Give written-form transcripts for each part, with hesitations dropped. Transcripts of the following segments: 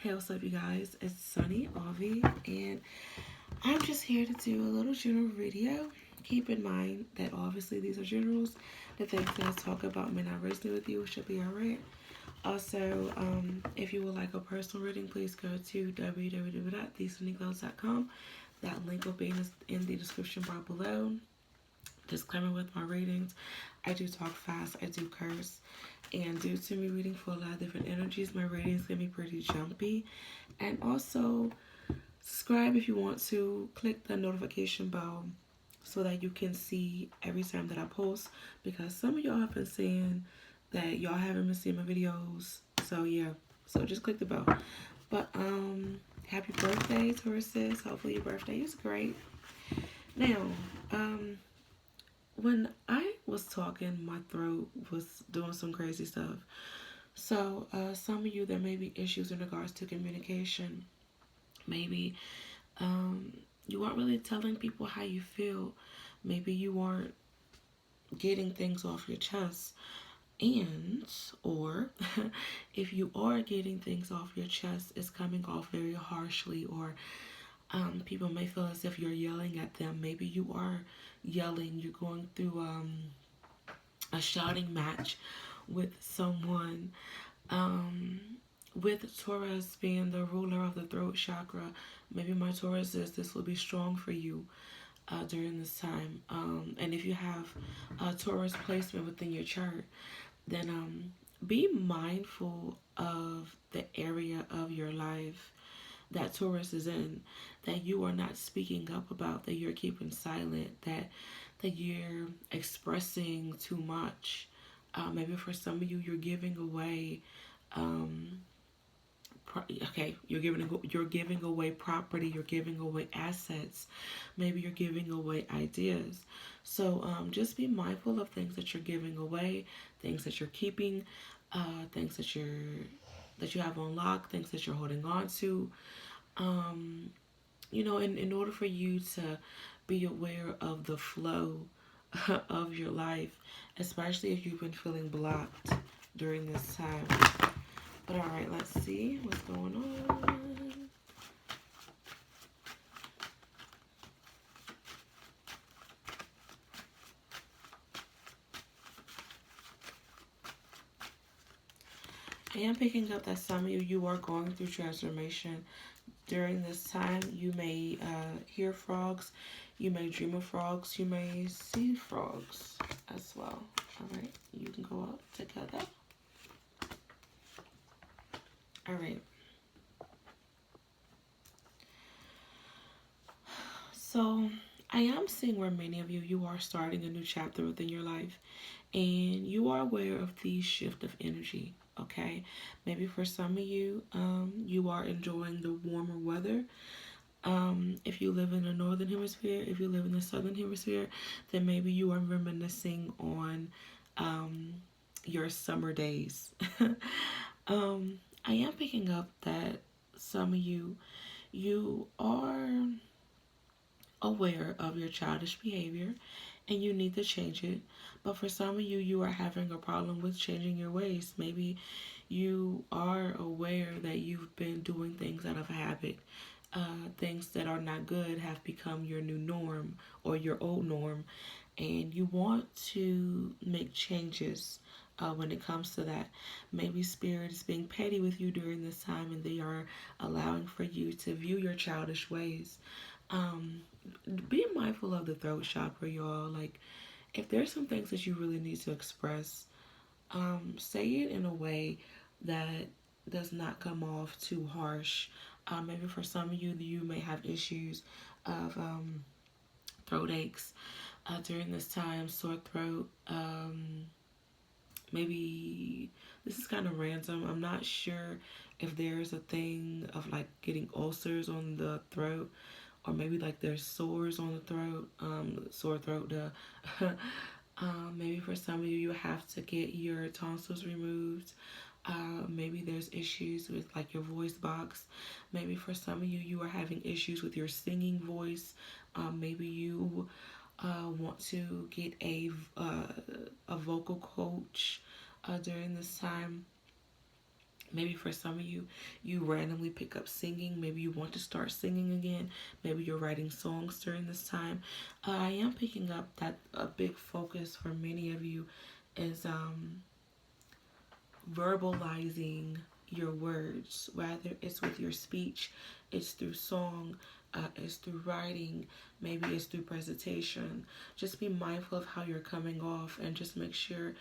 Hey, what's up, you guys? It's Sunny Avi, and I'm just here to do a little general video. Keep in mind that obviously these are generals. The things that I talk about may not resonate with you, should be alright. Also, if you would like a personal reading, please go to www.thesunnyclouds.com. That link will be in the description bar below. Disclaimer with my readings, I do talk fast, I do curse, and due to me reading for a lot of different energies, my readings can be pretty jumpy. And also, subscribe if you want to. Click the notification bell so that you can see every time that I post, because some of y'all have been saying that y'all haven't been seeing my videos. So yeah, so just click the bell. But happy birthday, Tauruses. Hopefully your birthday is great. Now, when I was talking, my throat was doing some crazy stuff. So, some of you, there may be issues in regards to communication. Maybe you aren't really telling people how you feel. Maybe you aren't getting things off your chest. And, or if you are getting things off your chest, it's coming off very harshly, or people may feel as if you're yelling at them. Maybe you are yelling, you're going through a shouting match with someone. Um, with Taurus being the ruler of the throat chakra, maybe my Taurus says this will be strong for you during this time. And if you have a Taurus placement within your chart, then be mindful of the area of your life that Taurus is in, that you are not speaking up about, that you're keeping silent, that you're expressing too much. Maybe for some of you, you're giving away. You're giving away property, you're giving away assets, maybe you're giving away ideas. So just be mindful of things that you're giving away, things that you're keeping, things that you have on lock, things that you're holding on to. In order for you to be aware of the flow of your life, especially if you've been feeling blocked during this time. But alright, let's see what's going on. I am picking up that some of you are going through transformation. During this time, you may hear frogs, you may dream of frogs, you may see frogs as well. Alright, you can go up together. Alright. So, I am seeing where many of you are starting a new chapter within your life, and you are aware of the shift of energy. Okay, maybe for some of you, you are enjoying the warmer weather. If you live in the northern hemisphere, if you live in the southern hemisphere, then maybe you are reminiscing on your summer days. I am picking up that some of you are aware of your childish behavior and you need to change it. But for some of you are having a problem with changing your ways. Maybe you are aware that you've been doing things out of habit. Things that are not good have become your new norm or your old norm, and you want to make changes when it comes to that. Maybe Spirit is being petty with you during this time, and they are allowing for you to view your childish ways. Be mindful of the throat chakra, y'all. Like, if there's some things that you really need to express, say it in a way that does not come off too harsh. Maybe for some of you may have issues of throat aches during this time, sore throat. Maybe this is kind of random. I'm not sure if there's a thing of like getting ulcers on the throat, or maybe like there's sores on the throat, sore throat. Maybe for some of you have to get your tonsils removed. Maybe there's issues with like your voice box. Maybe for some of you are having issues with your singing voice. Maybe you want to get a vocal coach during this time. Maybe for some of you, you randomly pick up singing. Maybe you want to start singing again. Maybe you're writing songs during this time. I am picking up that a big focus for many of you is verbalizing your words, whether it's with your speech, it's through song, it's through writing, maybe it's through presentation. Just be mindful of how you're coming off and just make sure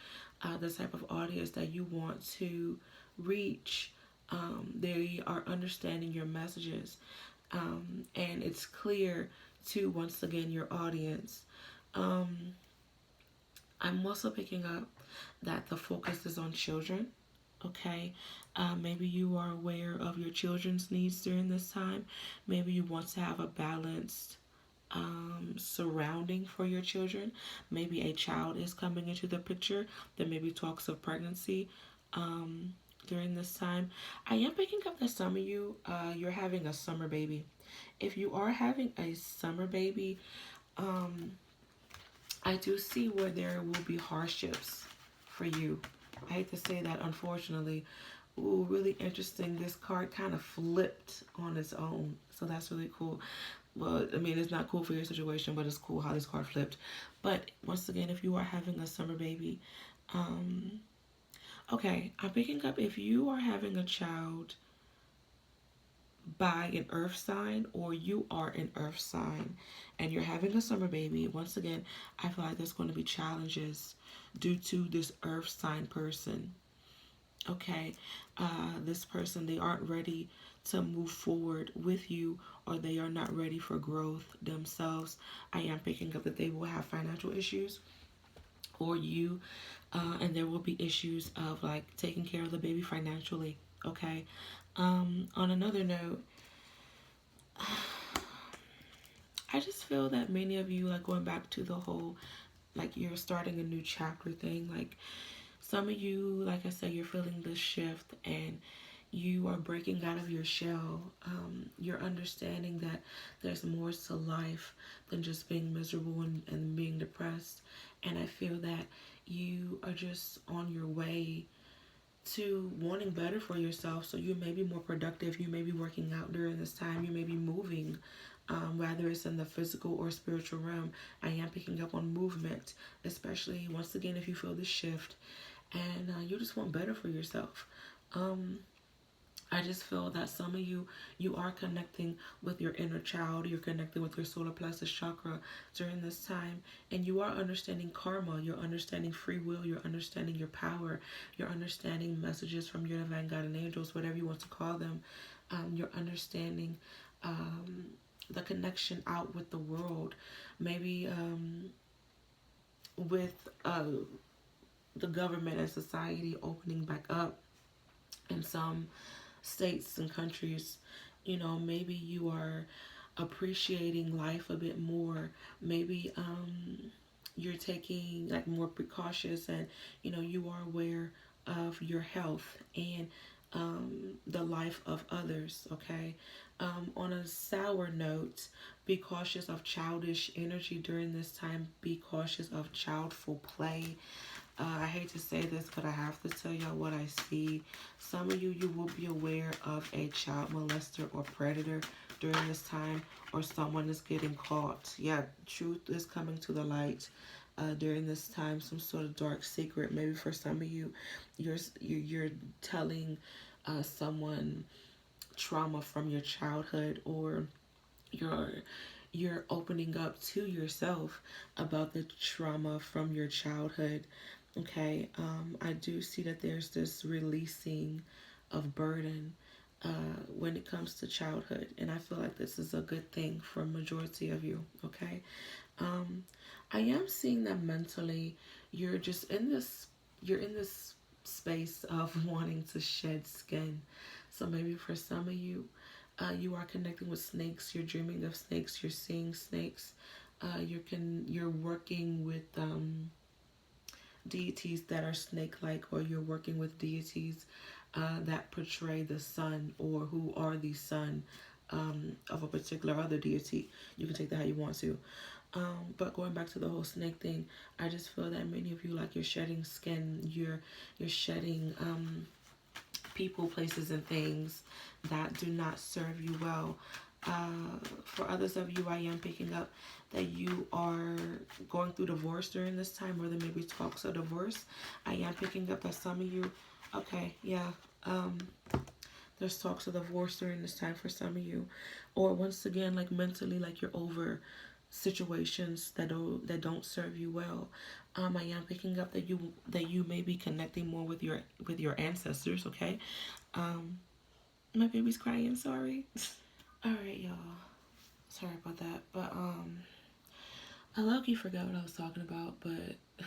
the type of audience that you want to reach, they are understanding your messages. And it's clear to, once again, your audience. Um, I'm also picking up that the focus is on children. Okay, maybe you are aware of your children's needs during this time. Maybe you want to have a balanced surrounding for your children. Maybe a child is coming into the picture. There may be talks of pregnancy during this time. I am picking up that some of you, you're having a summer baby. If you are having a summer baby, um, I do see where there will be hardships for you. I hate to say that, unfortunately. Ooh, really interesting. This card kind of flipped on its own. So that's really cool. Well, I mean, it's not cool for your situation, but it's cool how this card flipped. But once again, if you are having a summer baby, um, okay, I'm picking up if you are having a child by an earth sign or you are an earth sign and you're having a summer baby, once again, I feel like there's going to be challenges due to this earth sign person. Okay, this person, they aren't ready to move forward with you, or they are not ready for growth themselves. I am picking up that they will have financial issues, or you, and there will be issues of like taking care of the baby financially. Okay, on another note, I just feel that many of you, like going back to the whole, like you're starting a new chapter thing, like some of you, like I said, you're feeling this shift and you are breaking out of your shell. You're understanding that there's more to life than just being miserable and being depressed. And I feel that you are just on your way to wanting better for yourself. So you may be more productive. You may be working out during this time. You may be moving, whether it's in the physical or spiritual realm. I am picking up on movement, especially once again if you feel this shift and you just want better for yourself. Um, I just feel that some of you, you are connecting with your inner child. You're connecting with your solar plexus chakra during this time. And you are understanding karma. You're understanding free will. You're understanding your power. You're understanding messages from your divine guardian angels, whatever you want to call them. You're understanding the connection out with the world. Maybe with the government and society opening back up in some states and countries, you know, maybe you are appreciating life a bit more. Maybe you're taking like more precautious and you know you are aware of your health and the life of others. Okay, on a sour note, be cautious of childish energy during this time. Be cautious of childful play. I hate to say this, but I have to tell y'all what I see. Some of you, you will be aware of a child molester or predator during this time, or someone is getting caught. Yeah, truth is coming to the light during this time. Some sort of dark secret. Maybe for some of you, you're telling someone trauma from your childhood, or you're you're opening up to yourself about the trauma from your childhood. Okay, I do see that there's this releasing of burden when it comes to childhood, and I feel like this is a good thing for a majority of you. Okay, um, I am seeing that mentally you're just in this you're in this space of wanting to shed skin. So maybe for some of you, you are connecting with snakes. You're dreaming of snakes. You're seeing snakes. You're working with deities that are snake-like, or you're working with deities that portray the sun, or who are the sun of a particular other deity. You can take that how you want to. But going back to the whole snake thing, I just feel that many of you, like, you're shedding skin. You're shedding people, places, and things that do not serve you well. For others of you, I am picking up that you are going through divorce during this time, or there may be talks of divorce. I am picking up that some of you, okay, yeah, there's talks of divorce during this time for some of you, or once again, like mentally, like you're over situations that don't serve you well. I am picking up that you may be connecting more with your ancestors. Okay, um, my baby's crying. Sorry. All right, y'all. Sorry about that, but I lucky forgot what I was talking about, but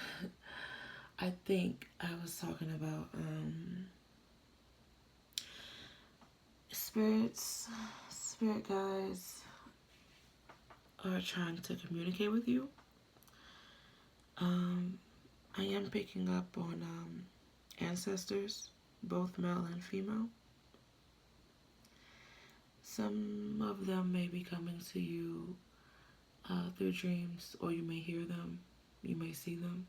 I think I was talking about spirits, spirit guides are trying to communicate with you. Um, I am picking up on ancestors, both male and female. Some of them may be coming to you through dreams, or you may hear them, you may see them.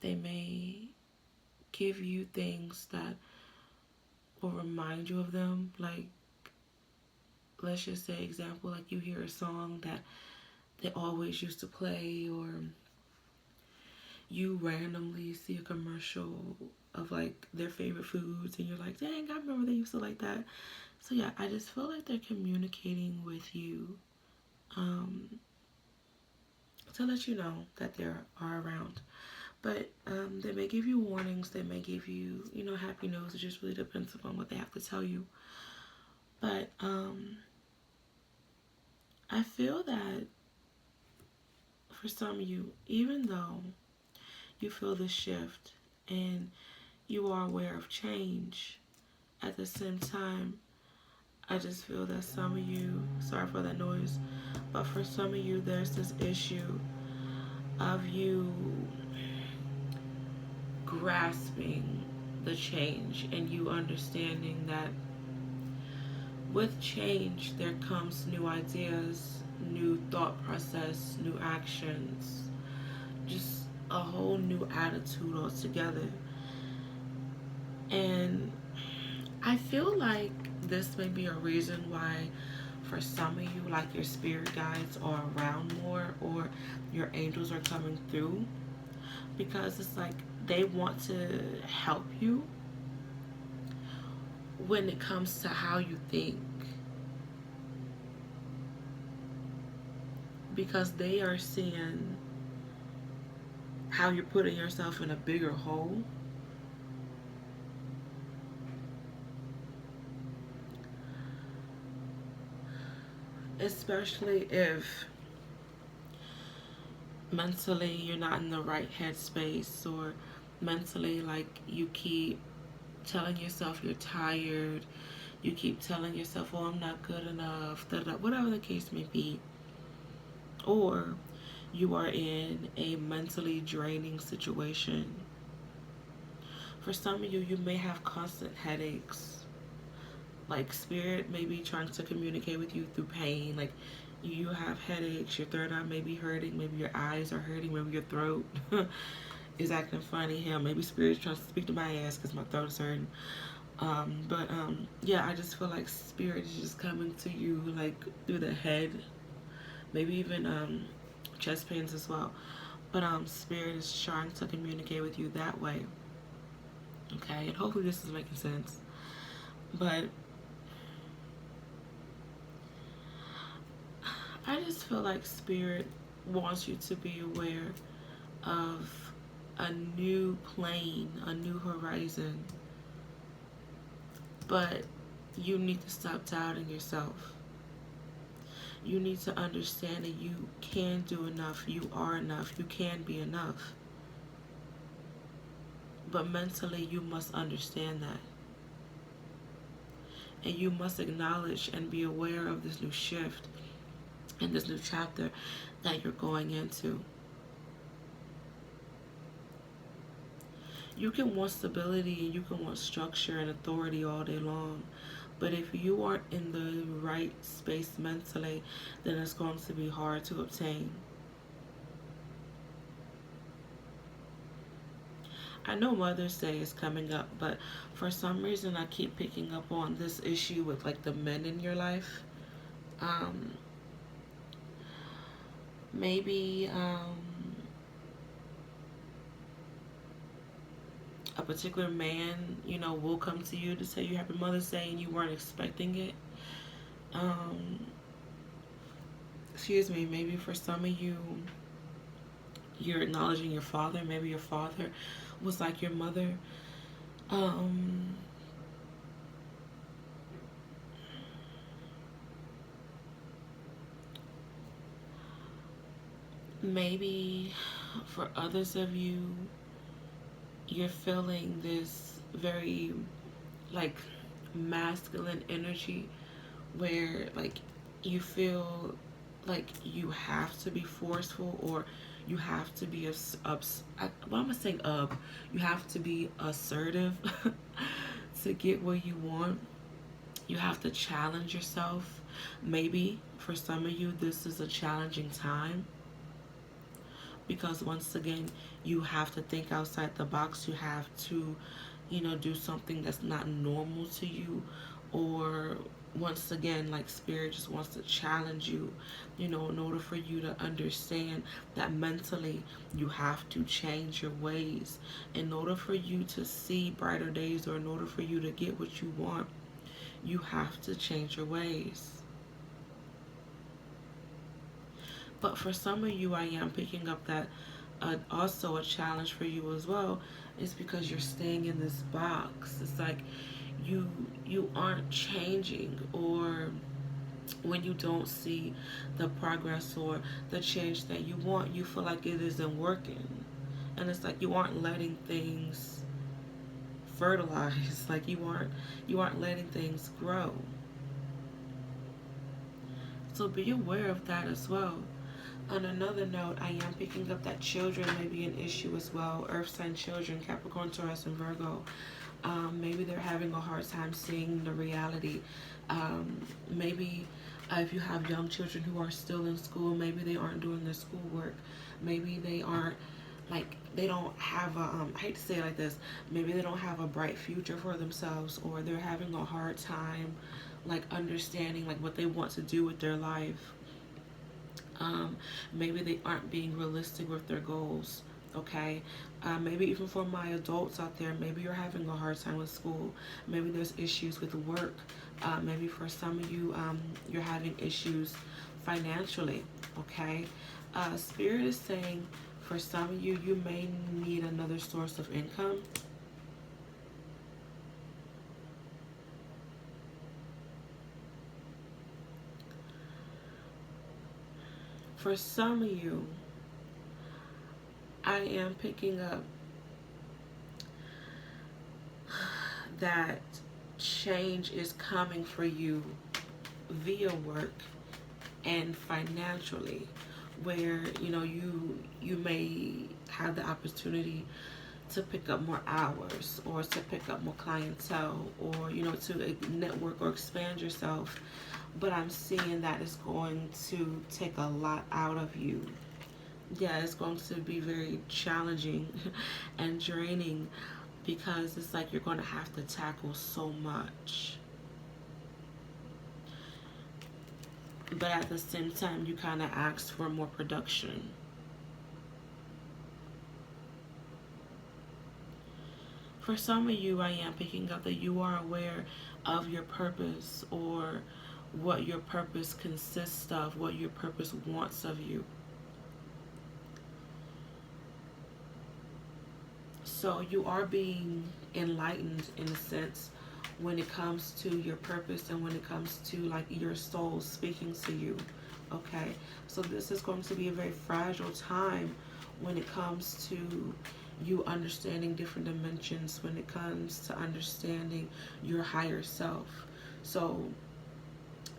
They may give you things that will remind you of them. Like, let's just say, example, like you hear a song that they always used to play, or you randomly see a commercial of like their favorite foods and you're like, dang, I remember they used to like that. So yeah, I just feel like they're communicating with you to let you know that they are around. But they may give you warnings, they may give you, happy news. It just really depends upon what they have to tell you. But I feel that for some of you, even though you feel the shift and you are aware of change, at the same time, I just feel that some of you, sorry for that noise, but for some of you, there's this issue of you grasping the change and you understanding that with change there comes new ideas, new thought process, new actions, just a whole new attitude altogether. And I feel like this may be a reason why for some of you, like your spirit guides are around more, or your angels are coming through, because it's like they want to help you when it comes to how you think, because they are seeing how you're putting yourself in a bigger hole. Especially if mentally you're not in the right headspace, or mentally like you keep telling yourself you're tired, you keep telling yourself, oh, I'm not good enough, whatever the case may be, or you are in a mentally draining situation. For some of you, you may have constant headaches. Like spirit may be trying to communicate with you through pain. Like you have headaches, your third eye may be hurting, maybe your eyes are hurting, maybe your throat is acting funny. Hell, maybe spirit's trying to speak to my ass because my throat is hurting. Yeah, I just feel like spirit is just coming to you like through the head, maybe even chest pains as well. But spirit is trying to communicate with you that way. Okay, and hopefully this is making sense. But I just feel like spirit wants you to be aware of a new plane, a new horizon. But you need to stop doubting yourself. You need to understand that you can do enough, you are enough, you can be enough. But mentally, you must understand that. And you must acknowledge and be aware of this new shift and this new chapter that you're going into. You can want stability and you can want structure and authority all day long. But if you aren't in the right space mentally, then it's going to be hard to obtain. I know Mother's Day is coming up, but for some reason I keep picking up on this issue with like the men in your life. Um, maybe a particular man, you know, will come to you to say you Happy Mother's Day and you weren't expecting it. Um, excuse me, maybe for some of you, you're acknowledging your father. Maybe your father was like your mother. Um, maybe for others of you, you're feeling this very like masculine energy where like you feel like you have to be forceful or you have to be what am I saying you have to be assertive to get what you want. You have to challenge yourself. Maybe for some of you this is a challenging time because once again you have to think outside the box. You have to, you know, do something that's not normal to you, or once again like spirit just wants to challenge you, you know, in order for you to understand that mentally you have to change your ways in order for you to see brighter days, or in order for you to get what you want. You have to change your ways. But for some of you, I am picking up that also a challenge for you as well is because you're staying in this box. It's like you you aren't changing, or when you don't see the progress or the change that you want, you feel like it isn't working. And it's like you aren't letting things fertilize. Like you aren't letting things grow. So be aware of that as well. On another note, I am picking up that children may be an issue as well. Earth sign children, Capricorn, Taurus, and Virgo. Maybe they're having a hard time seeing the reality. Maybe if you have young children who are still in school, maybe they aren't doing their schoolwork. Maybe they aren't like they don't have a I hate to say it like this, maybe they don't have a bright future for themselves, or they're having a hard time like understanding like what they want to do with their life. Maybe they aren't being realistic with their goals. Okay, maybe even for my adults out there, maybe you're having a hard time with school. Maybe there's issues with work. Maybe for some of you, you're having issues financially. Okay, Spirit is saying for some of you, you may need another source of income. For some of you, I am picking up that change is coming for you via work and financially, where you know you may have the opportunity to pick up more hours, or to pick up more clientele, or you know, to network or expand yourself. But I'm seeing that it's going to take a lot out of you. Yeah, it's going to be very challenging and draining, because it's like you're going to have to tackle so much. But at the same time, you kind of ask for more production. For some of you, I am picking up that you are aware of your purpose, or what your purpose consists of, what your purpose wants of you. So you are being enlightened in a sense when it comes to your purpose, and when it comes to like your soul speaking to you. Okay, so this is going to be a very fragile time when it comes to you understanding different dimensions, when it comes to understanding your higher self. So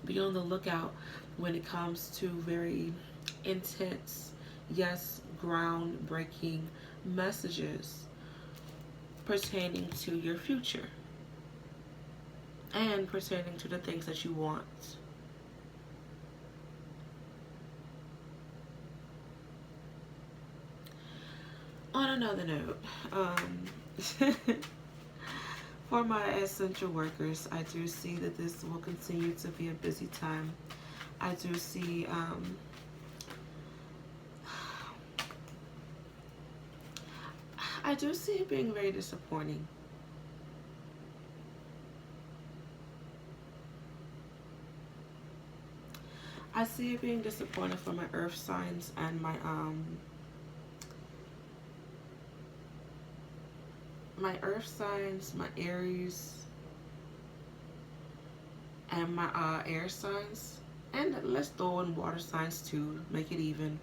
be on the lookout when it comes to very intense, yes, groundbreaking messages pertaining to your future and pertaining to the things that you want. On another note, for my essential workers, I do see that this will continue to be a busy time. I do see, I do see it being very disappointing. I see it being disappointing for my earth signs and my earth signs, my Aries, and my air signs. And let's throw in water signs too, make it even.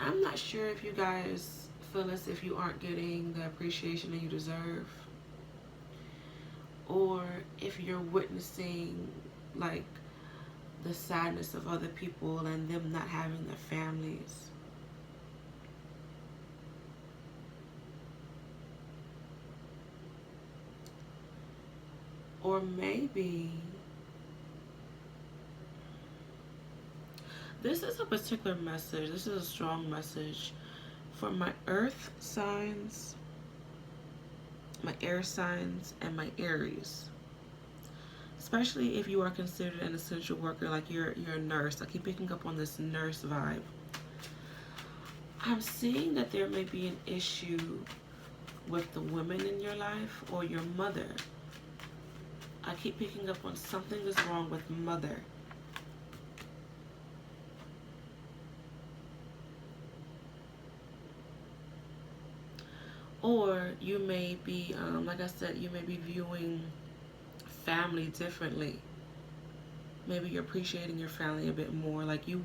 I'm not sure if you guys feel as if you aren't getting the appreciation that you deserve, or if you're witnessing like the sadness of other people and them not having their families. Or maybe this is a particular message. This is a strong message for my earth signs, my air signs, and my Aries. Especially if you are considered an essential worker, like you're a nurse. I keep picking up on this nurse vibe. I'm seeing that there may be an issue with the women in your life or your mother. I keep picking up on something is wrong with mother. Or you may be, like I said, you may be viewing family differently. Maybe you're appreciating your family a bit more. Like you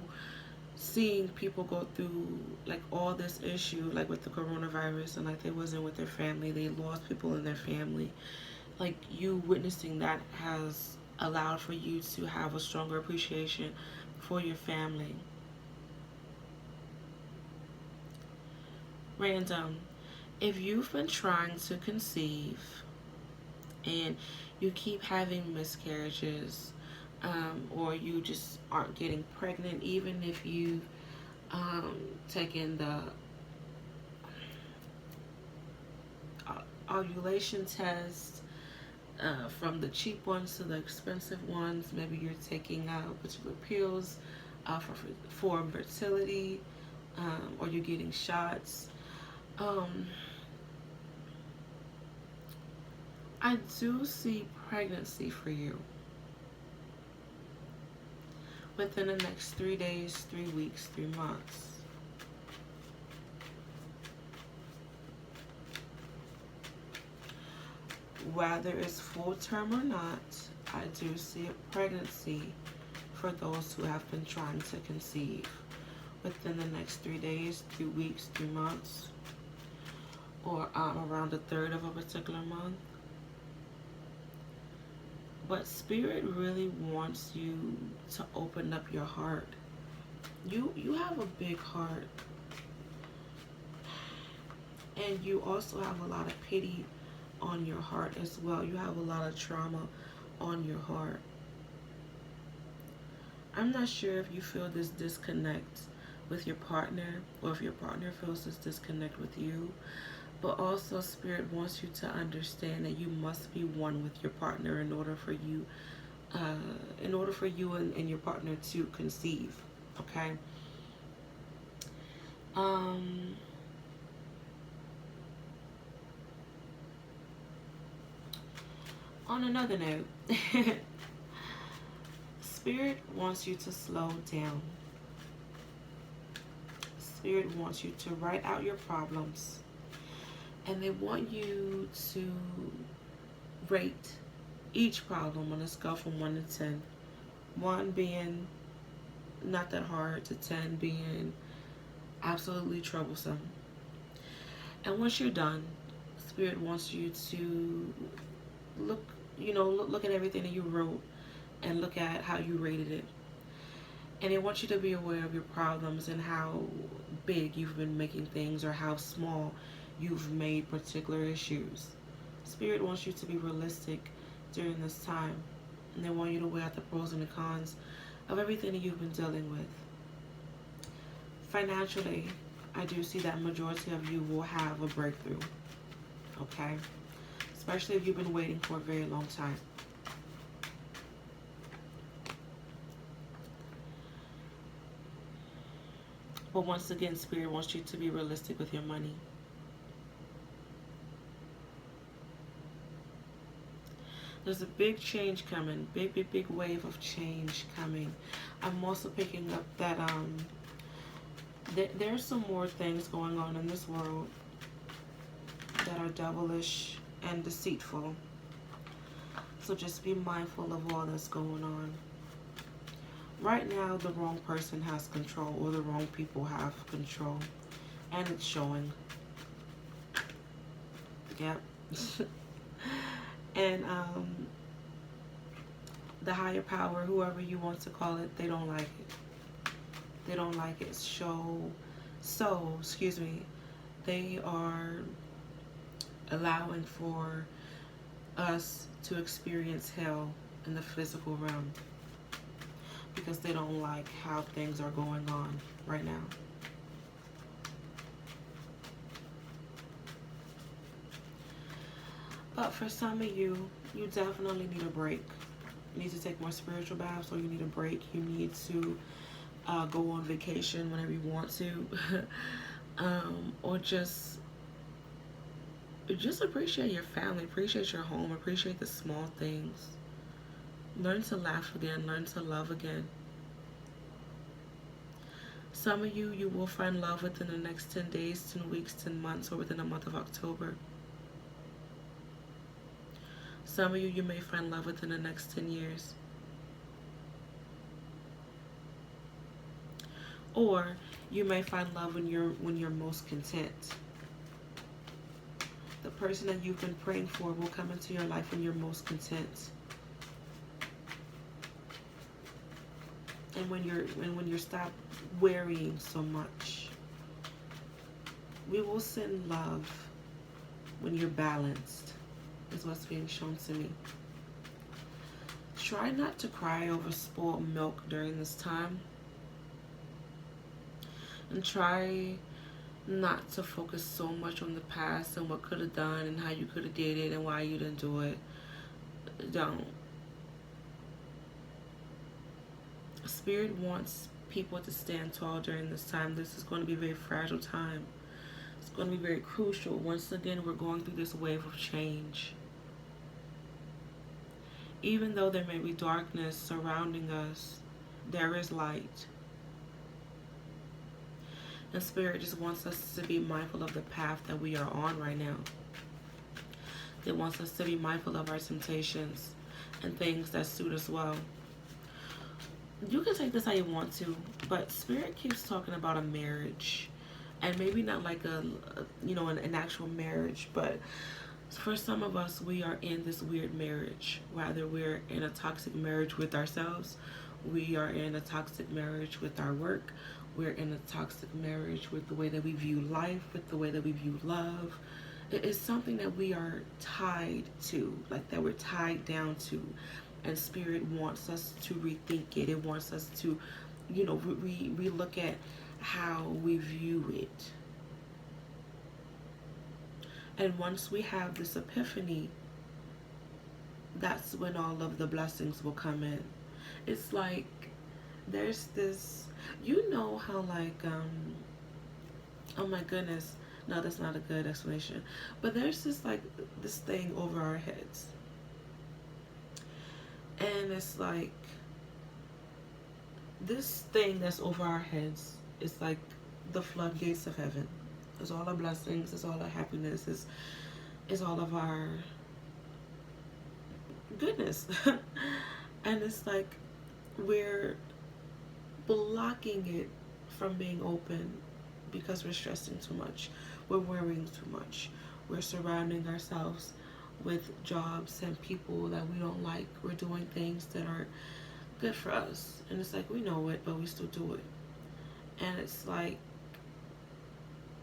seeing people go through like all this issue, like with the coronavirus, and like they wasn't with their family. They lost people in their family. Like you witnessing that has allowed for you to have a stronger appreciation for your family. Random. If you've been trying to conceive and you keep having miscarriages, or you just aren't getting pregnant, even if you've taken the ovulation test, from the cheap ones to the expensive ones. Maybe you're taking particular pills for fertility, or you're getting shots. I do see pregnancy for you within the next 3 days, 3 weeks, 3 months. Whether it's full term or not, I do see a pregnancy for those who have been trying to conceive within the next 3 days, 3 weeks, 3 months, or around the third of a particular month. But Spirit really wants you to open up your heart. You have a big heart. And you also have a lot of pity on your heart as well. You have a lot of trauma on your heart. I'm not sure if you feel this disconnect with your partner, or if your partner feels this disconnect with you. But also Spirit wants you to understand that you must be one with your partner in order for you and your partner to conceive. Okay? On another note, Spirit wants you to slow down. Spirit wants you to write out your problems. And they want you to rate each problem on a scale from 1 to 10. 1 being not that hard, to 10 being absolutely troublesome. And once you're done, Spirit wants you to look at everything that you wrote and look at how you rated it. And they want you to be aware of your problems and how big you've been making things, or how small you've made particular issues. Spirit wants you to be realistic during this time, and they want you to weigh out the pros and the cons of everything that you've been dealing with. Financially, I do see that majority of you will have a breakthrough. Okay? Especially if you've been waiting for a very long time. But once again, Spirit wants you to be realistic with your money. There's a big change coming. Big wave of change coming. I'm also picking up that there's some more things going on in this world that are devilish and deceitful. So just be mindful of all that's going on. Right now, the wrong person has control, or the wrong people have control. And it's showing. Yep. And the higher power, whoever you want to call it, they don't like it. They don't like it. Excuse me, they are allowing for us to experience hell in the physical realm because they don't like how things are going on right now. But for some of you, you definitely need a break. You need to take more spiritual baths, or you need a break. You need to go on vacation whenever you want to. Or just appreciate your family, appreciate your home, appreciate the small things. Learn to laugh again, learn to love again. Some of you will find love within the next 10 days, 10 weeks, 10 months, or within the month of October. Some of you may find love within the next 10 years. Or you may find love when you're most content. The person that you've been praying for will come into your life when you're most content. And when you're stop worrying so much. We will send love when you're balanced, is what's being shown to me. Try not to cry over spoiled milk during this time. And try not to focus so much on the past and what could have done and how you could have did it and why you didn't do it. Don't. Spirit wants people to stand tall during this time. This is going to be a very fragile time. It's going to be very crucial. Once again, we're going through this wave of change. Even though there may be darkness surrounding us, there is light. And Spirit just wants us to be mindful of the path that we are on right now. It wants us to be mindful of our temptations and things that suit us well. You can take this how you want to, but Spirit keeps talking about a marriage. And maybe not like an actual marriage, but for some of us, we are in this weird marriage. Rather, we're in a toxic marriage with ourselves. We are in a toxic marriage with our work. We're in a toxic marriage with the way that we view life, with the way that we view love. It is something that we are tied to, like that we're tied down to. And Spirit wants us to rethink it. It wants us to, re-look at how we view it. And once we have this epiphany, that's when all of the blessings will come in. It's like there's this, how oh my goodness, no, that's not a good explanation. But there's this thing over our heads. And it's like this thing that's over our heads is like the floodgates of heaven. It's all our blessings, it's all our happiness, it's all of our goodness. And it's like we're blocking it from being open because we're stressing too much. We're worrying too much. We're surrounding ourselves with jobs and people that we don't like. We're doing things that are good for us. And it's like we know it, but we still do it. And it's like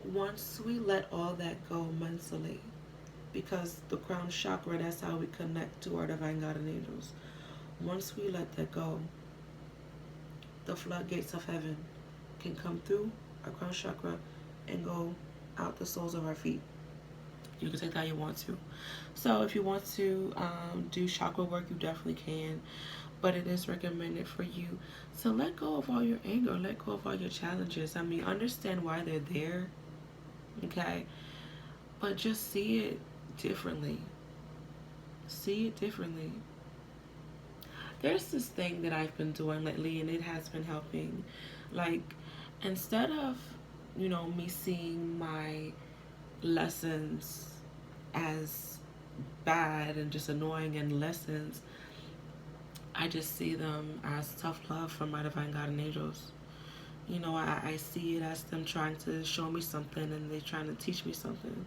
once we let all that go mentally, because the crown chakra, that's how we connect to our divine God and angels. Once we let that go, the floodgates of heaven can come through our crown chakra, and go out the soles of our feet. You can take that how you want to. So if you want to do chakra work, you definitely can. But it is recommended for you to let go of all your anger, let go of all your challenges. I mean, understand why they're there, okay? But just see it differently. See it differently. There's this thing that I've been doing lately, and it has been helping. Like, instead of, me seeing my lessons as bad and just annoying and lessons, I just see them as tough love from my divine God and angels. I see it as them trying to show me something, and they're trying to teach me something,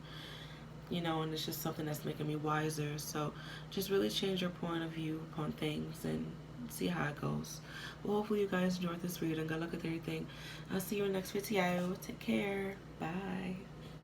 and it's just something that's making me wiser. So just really change your point of view upon things and see how it goes. Well, hopefully you guys enjoyed this reading. Good luck with everything. I'll see you in the next video. Take care. Bye.